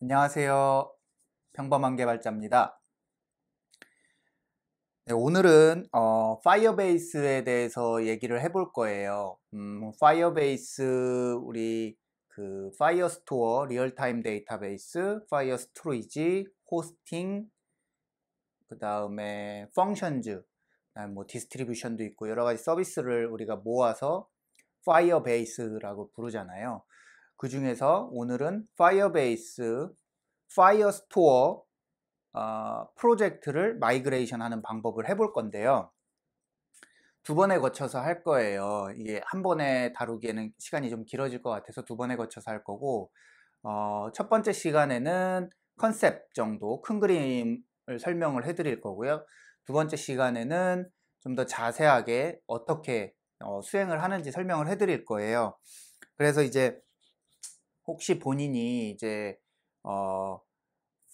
안녕하세요. 평범한 개발자입니다. 네, 오늘은 파이어베이스에 대해서 얘기를 해볼 거예요. 파이어베이스 우리 그 파이어스토어 리얼타임 데이터베이스, 파이어 스토리지, 호스팅, 그 다음에 펑션즈, 그다음에 뭐 디스트리뷰션도 있고 여러 가지 서비스를 우리가 모아서 파이어베이스라고 부르잖아요. 그 중에서 오늘은 파이어베이스 파이어스토어 프로젝트를 마이그레이션 하는 방법을 해볼 건데요. 두 번에 거쳐서 할 거예요. 이게 한 번에 다루기에는 시간이 좀 길어질 것 같아서 두 번에 거쳐서 할 거고, 첫 번째 시간에는 컨셉 정도, 큰 그림을 설명을 해 드릴 거고요. 두 번째 시간에는 좀 더 자세하게 어떻게 수행을 하는지 설명을 해 드릴 거예요. 그래서 이제 혹시 본인이 이제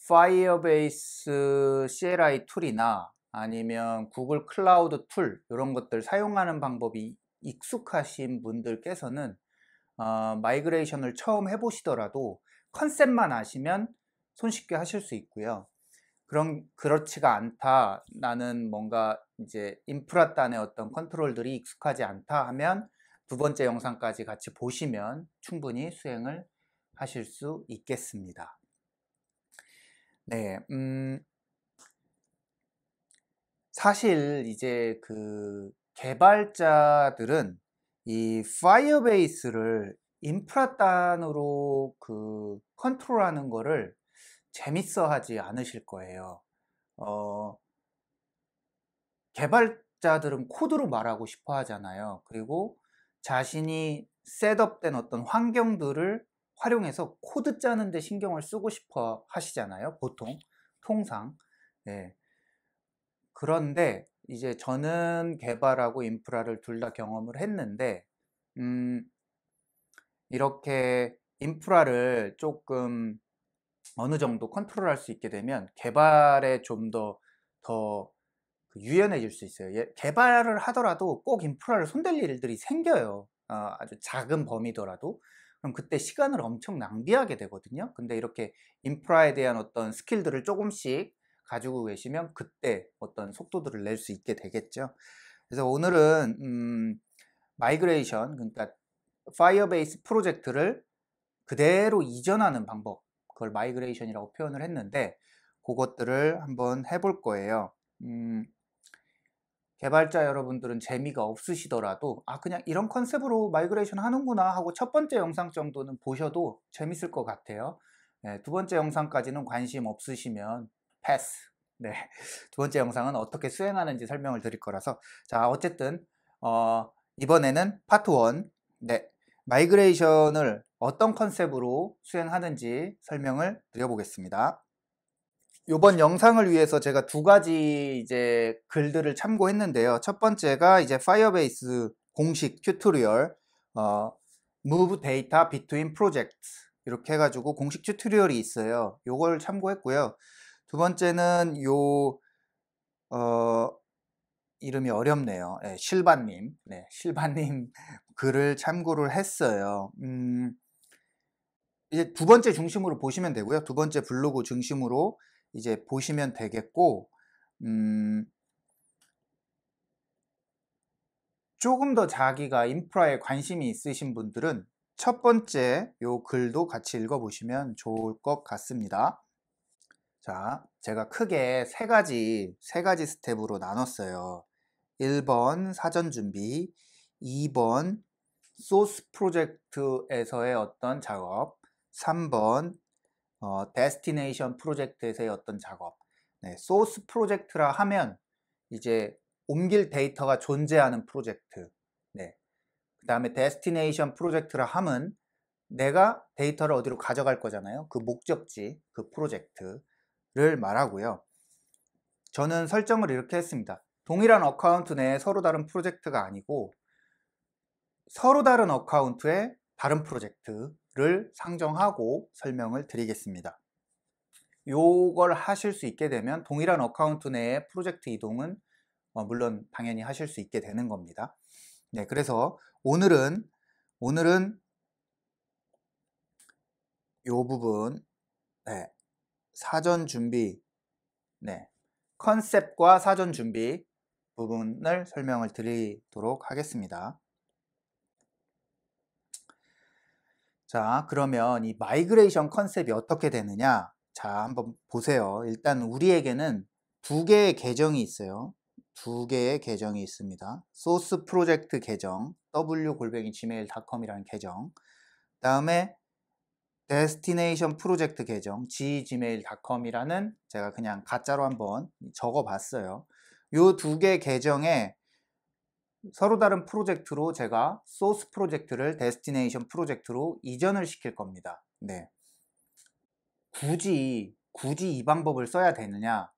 파이어베이스 CLI 툴이나 아니면 구글 클라우드 툴 이런 것들 사용하는 방법이 익숙하신 분들께서는 마이그레이션을 처음 해보시더라도 컨셉만 아시면 손쉽게 하실 수 있고요. 그렇지가 않다, 나는 뭔가 이제 인프라 단의 어떤 컨트롤들이 익숙하지 않다 하면 두 번째 영상까지 같이 보시면 충분히 수행을 하실 수 있겠습니다. 네, 사실 이제 그 개발자들은 이 파이어베이스를 인프라 단으로 그 컨트롤하는 거를 재밌어 하지 않으실 거예요. 어, 개발자들은 코드로 말하고 싶어 하잖아요. 그리고 자신이 셋업된 어떤 환경들을 활용해서 코드 짜는데 신경을 쓰고 싶어 하시잖아요. 보통, 통상. 네. 그런데 이제 저는 개발하고 인프라를 둘 다 경험을 했는데, 이렇게 인프라를 조금 어느 정도 컨트롤할 수 있게 되면 개발에 좀 더 유연해질 수 있어요. 개발을 하더라도 꼭 인프라를 손댈 일들이 생겨요. 아주 작은 범위더라도. 그럼 그때 시간을 엄청 낭비하게 되거든요. 근데 이렇게 인프라에 대한 어떤 스킬들을 조금씩 가지고 계시면 그때 어떤 속도들을 낼 수 있게 되겠죠. 그래서 오늘은 마이그레이션, 그러니까 파이어베이스 프로젝트를 그대로 이전하는 방법, 그걸 마이그레이션이라고 표현을 했는데 그것들을 한번 해볼 거예요. 개발자 여러분들은 재미가 없으시더라도 그냥 이런 컨셉으로 마이그레이션 하는구나 하고 첫 번째 영상 정도는 보셔도 재밌을 것 같아요. 네, 두 번째 영상까지는 관심 없으시면 패스. 네, 두 번째 영상은 어떻게 수행하는지 설명을 드릴 거라서. 자, 어쨌든 이번에는 파트 1, 네, 마이그레이션을 어떤 컨셉으로 수행하는지 설명을 드려보겠습니다. 이번 영상을 위해서 제가 두 가지 이제 글들을 참고했는데요. 첫 번째가 이제 파이어베이스 공식 튜토리얼, Move Data Between Projects 이렇게 해가지고 공식 튜토리얼이 있어요. 요걸 참고했고요. 두 번째는 이름이 어렵네요. 네, 실바님, 네, 실바님 글을 참고를 했어요. 이제 두 번째 중심으로 보시면 되고요. 두 번째 블로그 중심으로 이제 보시면 되겠고, 조금 더 자기가 인프라에 관심이 있으신 분들은 첫 번째 요 글도 같이 읽어보시면 좋을 것 같습니다. 자, 제가 크게 세 가지 스텝으로 나눴어요. 1번 사전 준비, 2번 소스 프로젝트에서의 어떤 작업, 3번 데스티네이션 프로젝트에서의 어떤 작업. 네, 소스 프로젝트라 하면 이제 옮길 데이터가 존재하는 프로젝트. 네. 그 다음에 데스티네이션 프로젝트라 함은 내가 데이터를 어디로 가져갈 거잖아요. 그 목적지, 그 프로젝트를 말하고요. 저는 설정을 이렇게 했습니다. 동일한 어카운트 내에 서로 다른 프로젝트가 아니고 서로 다른 어카운트에 다른 프로젝트를 상정하고 설명을 드리겠습니다. 요걸 하실 수 있게 되면 동일한 어카운트 내에 프로젝트 이동은 물론 당연히 하실 수 있게 되는 겁니다. 네, 그래서 오늘은 요 부분 네, 사전 준비, 네, 컨셉과 사전 준비 부분을 설명을 드리도록 하겠습니다. 자, 그러면 이 마이그레이션 컨셉이 어떻게 되느냐? 자, 한번 보세요. 일단 우리에게는 두 개의 계정이 있어요. 두 개의 계정이 있습니다. 소스 프로젝트 계정, w@gmail.com이라는 계정. 다음에 데스티네이션 프로젝트 계정, gmail.com이라는 제가 그냥 가짜로 한번 적어 봤어요. 이 두 개 계정에 서로 다른 프로젝트로 제가 소스 프로젝트를 데스티네이션 프로젝트로 이전을 시킬 겁니다. 네. 굳이 이 방법을 써야 되느냐?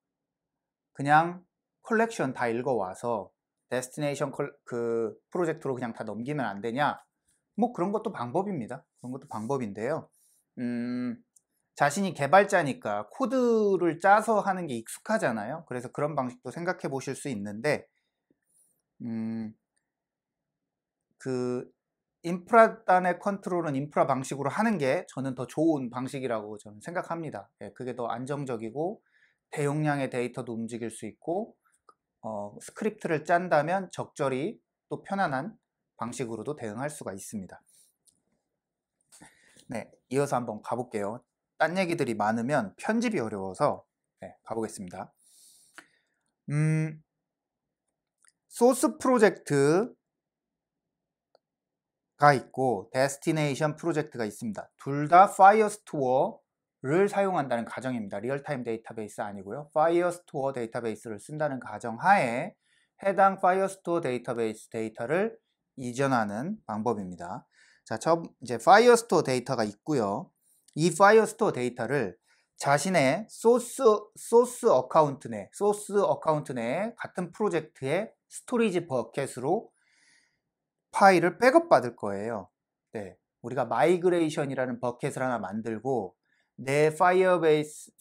그냥 컬렉션 다 읽어와서 데스티네이션 그 프로젝트로 그냥 다 넘기면 안 되냐? 뭐 그런 것도 방법입니다. 그런 것도 방법인데요. 자신이 개발자니까 코드를 짜서 하는 게 익숙하잖아요. 그래서 그런 방식도 생각해 보실 수 있는데, 그 인프라 단의 컨트롤은 인프라 방식으로 하는 게 저는 더 좋은 방식이라고 저는 생각합니다. 예, 그게 더 안정적이고 대용량의 데이터도 움직일 수 있고 스크립트를 짠다면 적절히 또 편안한 방식으로도 대응할 수가 있습니다. 네, 이어서 한번 가볼게요. 딴 얘기들이 많으면 편집이 어려워서 네, 가보겠습니다. 소스 프로젝트가 있고 데스티네이션 프로젝트가 있습니다. 둘 다 파이어스토어를 사용한다는 가정입니다. 리얼타임 데이터베이스 아니고요. 파이어스토어 데이터베이스를 쓴다는 가정 하에 해당 파이어스토어 데이터베이스 데이터를 이전하는 방법입니다. 자, 이제 파이어스토어 데이터가 있고요. 이 파이어스토어 데이터를 자신의 소스 어카운트 내에 같은 프로젝트의 스토리지 버켓으로 파일을 백업 받을 거예요. 네, 우리가 마이그레이션이라는 버켓을 하나 만들고 내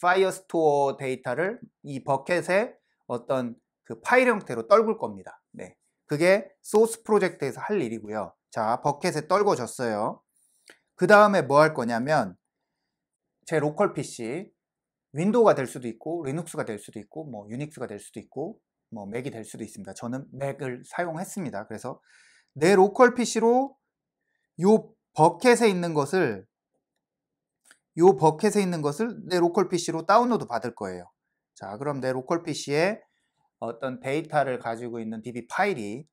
파이어스토어 데이터를 이 버켓에 어떤 그 파일 형태로 떨굴 겁니다. 네, 그게 소스 프로젝트에서 할 일이고요. 자, 버켓에 떨궈졌어요. 그 다음에 뭐 할 거냐면 제 로컬 PC, 윈도우가 될 수도 있고 리눅스가 될 수도 있고 뭐 유닉스가 될 수도 있고 뭐 맥이 될 수도 있습니다. 저는 맥을 사용했습니다. 그래서 내 로컬 PC로 요 버켓에 있는 것을 내 로컬 PC로 다운로드 받을 거예요. 자, 그럼 내 로컬 PC에 어떤 데이터를 가지고 있는 DB 파일이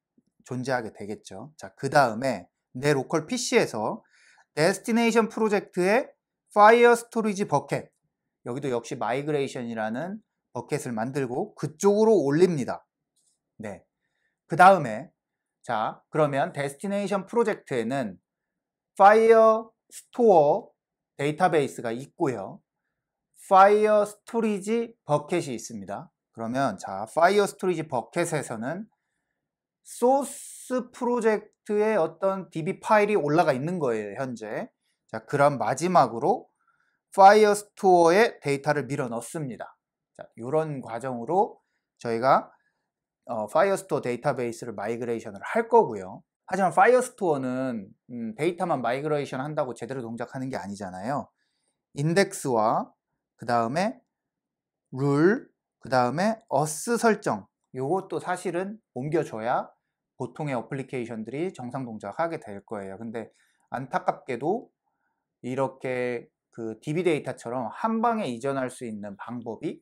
존재하게 되겠죠. 자, 그 다음에 내 로컬 PC에서 데스티네이션 프로젝트의 파이어 스토리지 버켓, 여기도 역시 마이그레이션이라는 버켓을 만들고 그쪽으로 올립니다. 네. 그 다음에 자, 그러면 데스티네이션 프로젝트에는 파이어 스토어 데이터베이스가 있고요. 파이어 스토리지 버켓이 있습니다. 그러면 자, 파이어 스토리지 버켓에서는 소스 프로젝트의 어떤 DB 파일이 올라가 있는 거예요, 현재. 자, 그럼 마지막으로 파이어 스토어에 데이터를 밀어 넣습니다. 자, 이런 과정으로 저희가 파이어스토어 데이터베이스를 마이그레이션을 할 거고요. 하지만 파이어스토어는 데이터만 마이그레이션 한다고 제대로 동작하는 게 아니잖아요. 인덱스와 그 다음에 룰, 그 다음에 어스 설정, 요것도 사실은 옮겨줘야 보통의 어플리케이션들이 정상 동작하게 될 거예요. 근데 안타깝게도 이렇게 그 DB 데이터처럼 한 방에 이전할 수 있는 방법이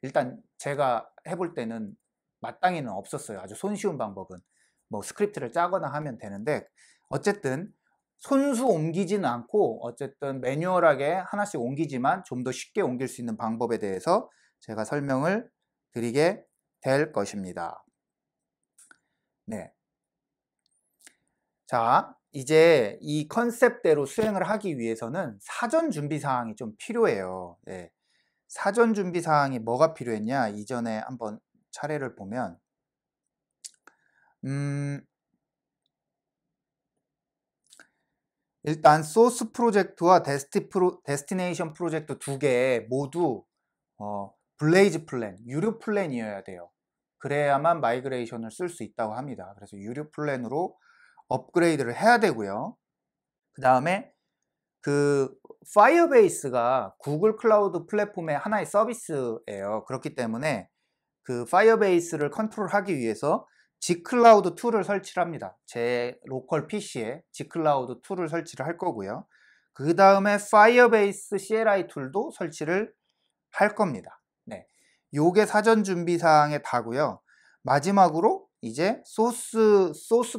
일단 제가 해볼 때는 마땅히는 없었어요. 아주 손쉬운 방법은 뭐 스크립트를 짜거나 하면 되는데 어쨌든 손수 옮기지는 않고 어쨌든 매뉴얼하게 하나씩 옮기지만 좀 더 쉽게 옮길 수 있는 방법에 대해서 제가 설명을 드리게 될 것입니다. 네. 자, 이제 이 컨셉대로 수행을 하기 위해서는 사전 준비 사항이 좀 필요해요. 네. 사전 준비 사항이 뭐가 필요했냐? 이전에 한번 차례를 보면 일단 소스 프로젝트와 데스티네이션 프로젝트 두 개 모두 블레이즈 플랜, 유료 플랜이어야 돼요. 그래야만 마이그레이션을 쓸 수 있다고 합니다. 그래서 유료 플랜으로 업그레이드를 해야 되고요. 그 다음에 그 파이어베이스가 구글 클라우드 플랫폼의 하나의 서비스예요. 그렇기 때문에 그 파이어베이스를 컨트롤하기 위해서 Gcloud 2를 설치를 합니다. 제 로컬 PC에 Gcloud 2를 설치를 할 거고요. 그 다음에 파이어베이스 CLI 툴도 설치를 할 겁니다. 네, 요게 사전 준비사항에 다고요. 마지막으로 이제 소스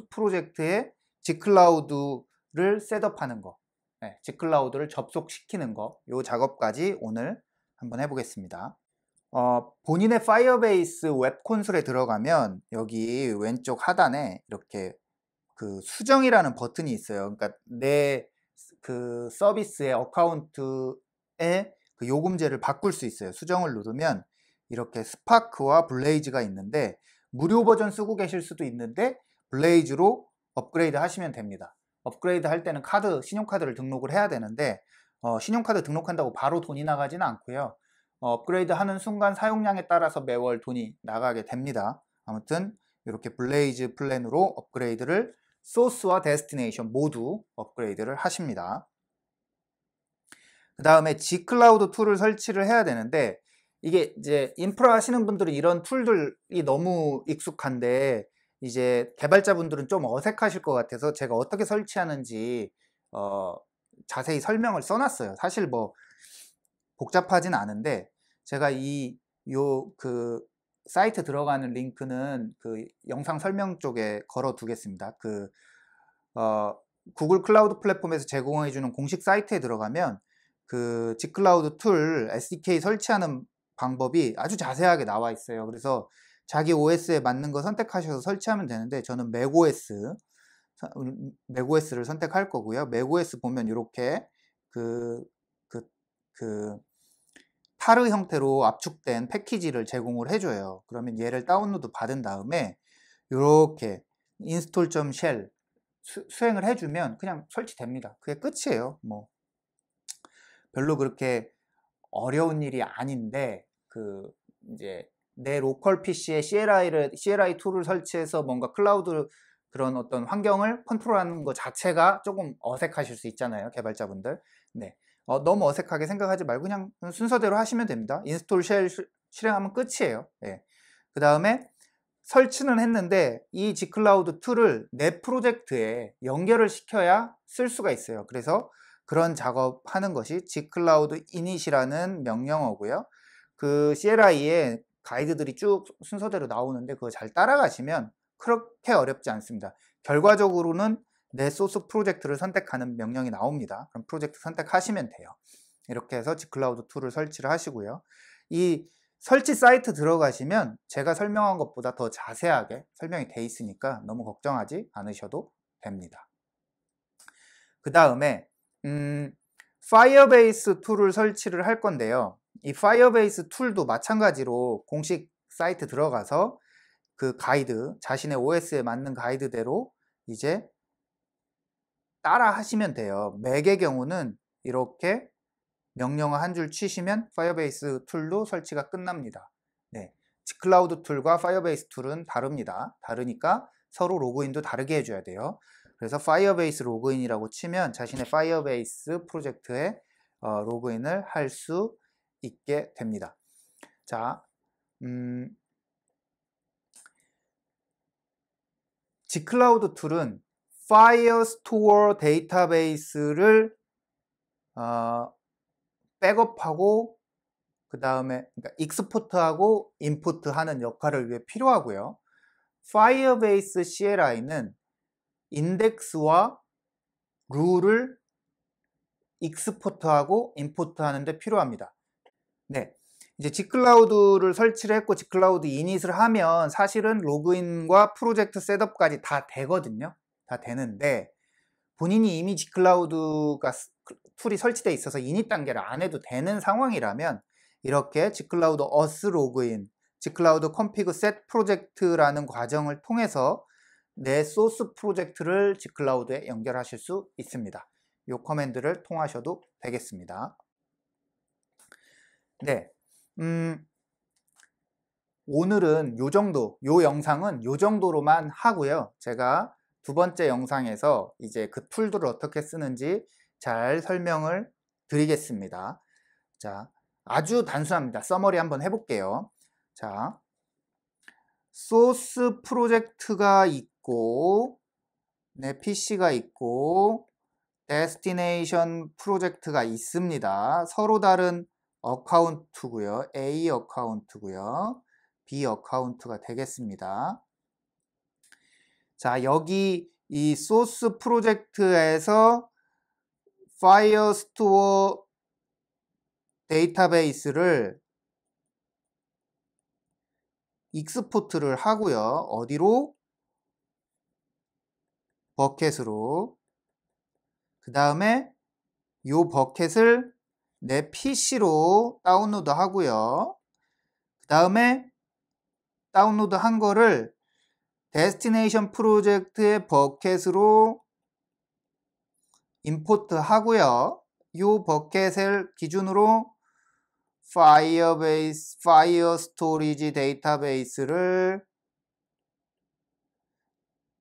프로젝트에 Gcloud를 셋업하는 거, 네, Gcloud를 접속시키는 거, 요 작업까지 오늘 한번 해보겠습니다. 본인의 파이어베이스 웹 콘솔에 들어가면 여기 왼쪽 하단에 이렇게 그 수정이라는 버튼이 있어요. 그러니까 내 그 서비스의 어카운트에 그 요금제를 바꿀 수 있어요. 수정을 누르면 이렇게 스파크와 블레이즈가 있는데 무료 버전 쓰고 계실 수도 있는데 블레이즈로 업그레이드 하시면 됩니다. 업그레이드 할 때는 신용카드를 등록을 해야 되는데 신용카드 등록한다고 바로 돈이 나가지는 않고요. 업그레이드 하는 순간 사용량에 따라서 매월 돈이 나가게 됩니다. 아무튼 이렇게 블레이즈 플랜으로 업그레이드를 소스와 데스티네이션 모두 업그레이드를 하십니다. 그 다음에 Gcloud 2를 설치를 해야 되는데 이게 이제 인프라 하시는 분들은 이런 툴들이 너무 익숙한데 이제 개발자분들은 좀 어색하실 것 같아서 제가 어떻게 설치하는지 자세히 설명을 써놨어요. 사실 뭐 복잡하진 않은데 제가 그 사이트 들어가는 링크는 그 영상 설명 쪽에 걸어 두겠습니다. 구글 클라우드 플랫폼에서 제공해주는 공식 사이트에 들어가면 그 Gcloud 툴 SDK 설치하는 방법이 아주 자세하게 나와 있어요. 그래서 자기 OS에 맞는 거 선택하셔서 설치하면 되는데 저는 맥OS를 선택할 거고요. 맥OS 보면 이렇게 타르 형태로 압축된 패키지를 제공을 해줘요. 그러면 얘를 다운로드 받은 다음에 이렇게 install.shell 수행을 해주면 그냥 설치됩니다. 그게 끝이에요. 뭐 별로 그렇게 어려운 일이 아닌데 이제 내 로컬 PC에 CLI 툴을 설치해서 뭔가 클라우드 그런 어떤 환경을 컨트롤하는 것 자체가 조금 어색하실 수 있잖아요, 개발자분들. 네. 너무 어색하게 생각하지 말고 그냥 순서대로 하시면 됩니다. 인스톨 쉘 실행하면 끝이에요. 네. 그 다음에 설치는 했는데 이 Gcloud 2를 내 프로젝트에 연결을 시켜야 쓸 수가 있어요. 그래서 그런 작업하는 것이 Gcloud init이라는 명령어고요. 그 CLI에 가이드들이 쭉 순서대로 나오는데 그거 잘 따라가시면 그렇게 어렵지 않습니다. 결과적으로는 내 소스 프로젝트를 선택하는 명령이 나옵니다. 그럼 프로젝트 선택하시면 돼요. 이렇게 해서 Gcloud 2를 설치를 하시고요. 이 설치 사이트 들어가시면 제가 설명한 것보다 더 자세하게 설명이 돼 있으니까 너무 걱정하지 않으셔도 됩니다. 그 다음에 파이어베이스 툴을 설치를 할 건데요. 이 파이어베이스 툴도 마찬가지로 공식 사이트 들어가서 그 가이드, 자신의 OS에 맞는 가이드대로 이제 따라 하시면 돼요. 맥의 경우는 이렇게 명령어 한 줄 치시면 파이어베이스 툴도 설치가 끝납니다. 네, Gcloud 툴과 파이어베이스 툴은 다릅니다. 다르니까 서로 로그인도 다르게 해줘야 돼요. 그래서 파이어베이스 로그인이라고 치면 자신의 파이어베이스 프로젝트에 로그인을 할 수 있게 됩니다. 자, Gcloud 툴은 파이어스토어 데이터베이스를 백업하고 그 다음에 그러니까 익스포트하고 임포트하는 역할을 위해 필요하고요. 파이어베이스 CLI는 인덱스와 룰을 익스포트하고 임포트하는 데 필요합니다. 네, 이제 Gcloud를 설치를 했고 Gcloud 이닛을 하면 사실은 로그인과 프로젝트 셋업까지 다 되거든요. 다 되는데 본인이 이미 Gcloud가 툴이 설치되어 있어서 이닛 단계를 안 해도 되는 상황이라면 이렇게 Gcloud us 로그인, Gcloud config set project라는 과정을 통해서 내 소스 프로젝트를 Gcloud에 연결하실 수 있습니다. 이 커맨드를 통하셔도 되겠습니다. 네, 오늘은 요 영상은 요 정도로만 하고요. 제가 두 번째 영상에서 이제 그 툴들을 어떻게 쓰는지 잘 설명을 드리겠습니다. 자, 아주 단순합니다. 서머리 한번 해볼게요. 자, 소스 프로젝트가 있고, 내 PC가 있고, 데스티네이션 프로젝트가 있습니다. 서로 다른 어카운트고요. A 어카운트고요. B 어카운트가 되겠습니다. 자, 여기 이 소스 프로젝트에서 파이어스토어 데이터베이스를 익스포트를 하고요. 어디로? 버켓으로. 그 다음에 이 버켓을 내 PC로 다운로드 하고요. 그 다음에 다운로드 한 거를 데스티네이션 프로젝트의 버켓으로 임포트 하고요. 이 버켓을 기준으로 파이어 스토리지 데이터베이스를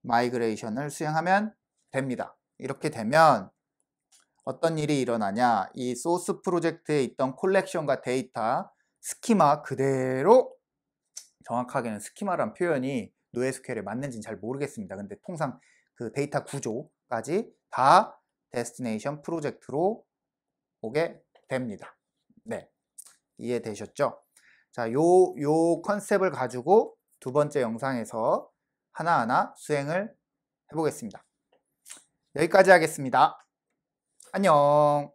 마이그레이션을 수행하면 됩니다. 이렇게 되면 어떤 일이 일어나냐, 이 소스 프로젝트에 있던 콜렉션과 데이터 스키마 그대로, 정확하게는 스키마란 표현이 노에스큐엘에 맞는지는 잘 모르겠습니다. 근데 통상 그 데이터 구조까지 다 데스티네이션 프로젝트로 오게 됩니다. 네, 이해되셨죠? 자, 요 컨셉을 가지고 두 번째 영상에서 하나하나 수행을 해보겠습니다. 여기까지 하겠습니다. 안녕.